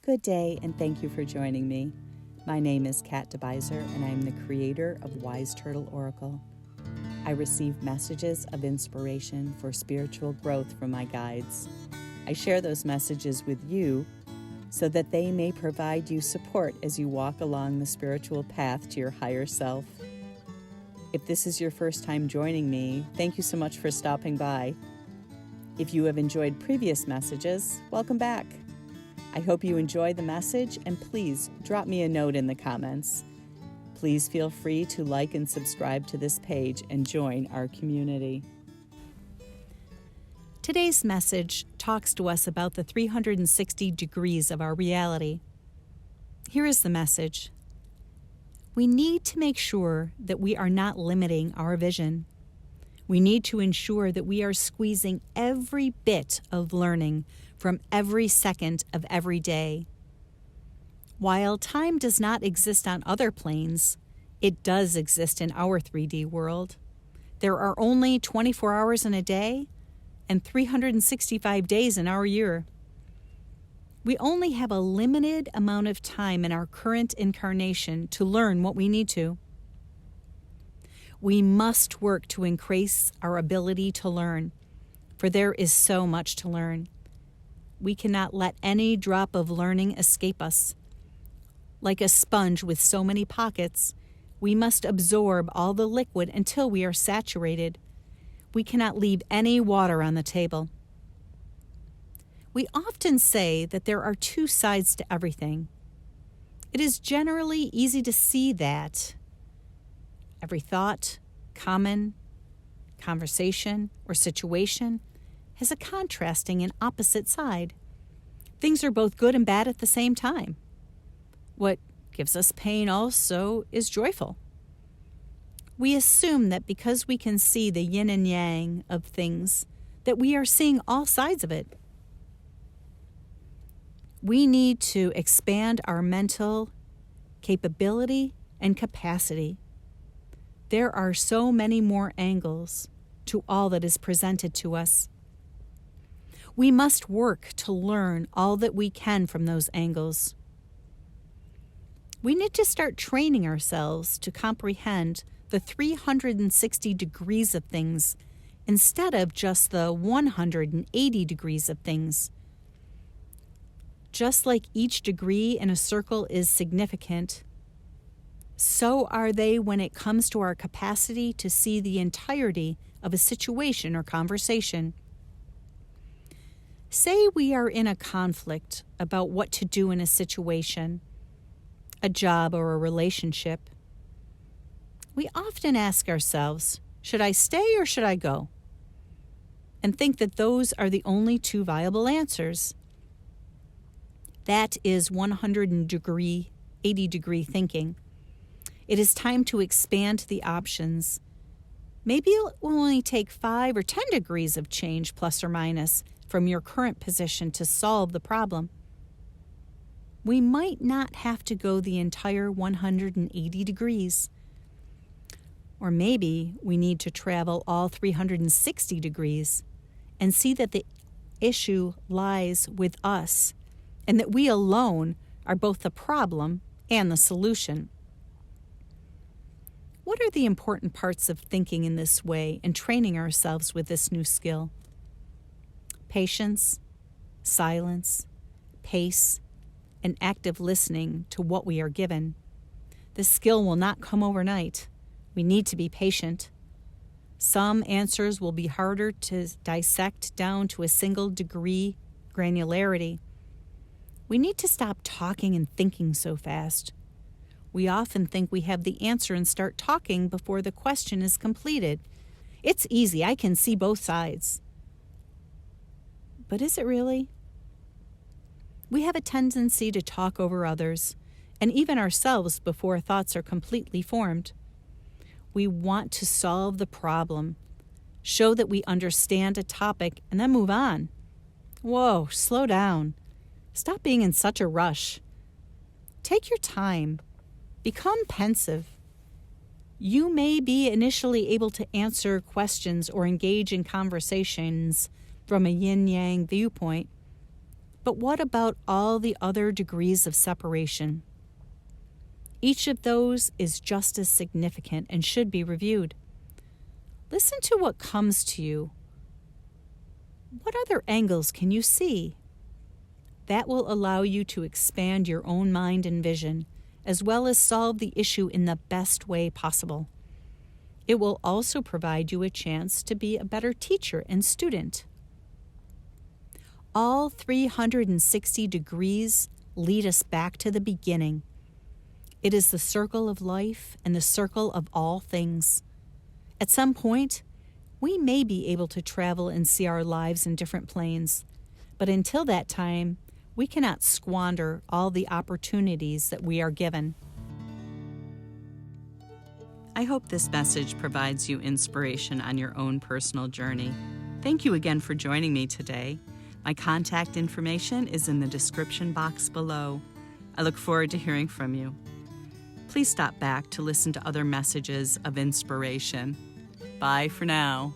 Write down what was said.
Good day, and thank you for joining me. My name is Kat DeBuyser, and I am the creator of Wise Turtle Oracle. I receive messages of inspiration for spiritual growth from my guides. I share those messages with you so that they may provide you support as you walk along the spiritual path to your higher self. If this is your first time joining me, thank you so much for stopping by. If you have enjoyed previous messages, welcome back. I hope you enjoy the message, and please drop me a note in the comments. Please feel free to like and subscribe to this page and join our community. Today's message talks to us about the 360 degrees of our reality. Here is the message. We need to make sure that we are not limiting our vision. We need to ensure that we are squeezing every bit of learning from every second of every day. While time does not exist on other planes, it does exist in our 3D world. There are only 24 hours in a day and 365 days in our year. We only have a limited amount of time in our current incarnation to learn what we need to. We must work to increase our ability to learn, for there is so much to learn. We cannot let any drop of learning escape us. Like a sponge with so many pockets, we must absorb all the liquid until we are saturated. We cannot leave any water on the table. We often say that there are two sides to everything. It is generally easy to see that every thought, comment, conversation, or situation has a contrasting and opposite side. Things are both good and bad at the same time. What gives us pain also is joyful. We assume that because we can see the yin and yang of things, that we are seeing all sides of it. We need to expand our mental capability and capacity. There are so many more angles to all that is presented to us. We must work to learn all that we can from those angles. We need to start training ourselves to comprehend the 360 degrees of things instead of just the 180 degrees of things. Just like each degree in a circle is significant, so are they when it comes to our capacity to see the entirety of a situation or conversation. Say we are in a conflict about what to do in a situation, a job or a relationship. We often ask ourselves, should I stay or should I go? And think that those are the only two viable answers. That is 180 degree thinking. It is time to expand the options. Maybe it will only take 5 or 10 degrees of change, plus or minus, from your current position to solve the problem. We might not have to go the entire 180 degrees. Or maybe we need to travel all 360 degrees and see that the issue lies with us and that we alone are both the problem and the solution. What are the important parts of thinking in this way and training ourselves with this new skill? Patience, silence, pace, and active listening to what we are given. This skill will not come overnight. We need to be patient. Some answers will be harder to dissect down to a single degree granularity. We need to stop talking and thinking so fast. We often think we have the answer and start talking before the question is completed. It's easy, I can see both sides. But is it really? We have a tendency to talk over others, and even ourselves before thoughts are completely formed. We want to solve the problem, show that we understand a topic, and then move on. Whoa, slow down. Stop being in such a rush. Take your time. Become pensive. You may be initially able to answer questions or engage in conversations from a yin-yang viewpoint, But what about all the other degrees of separation? Each of those is just as significant and should be reviewed. Listen to what comes to you. What other angles can you see? That will allow you to expand your own mind and vision, as well as solve the issue in the best way possible. It will also provide you a chance to be a better teacher and student. All 360 degrees lead us back to the beginning. It is the circle of life and the circle of all things. At some point, we may be able to travel and see our lives in different planes, but until that time, we cannot squander all the opportunities that we are given. I hope this message provides you inspiration on your own personal journey. Thank you again for joining me today. My contact information is in the description box below. I look forward to hearing from you. Please stop back to listen to other messages of inspiration. Bye for now.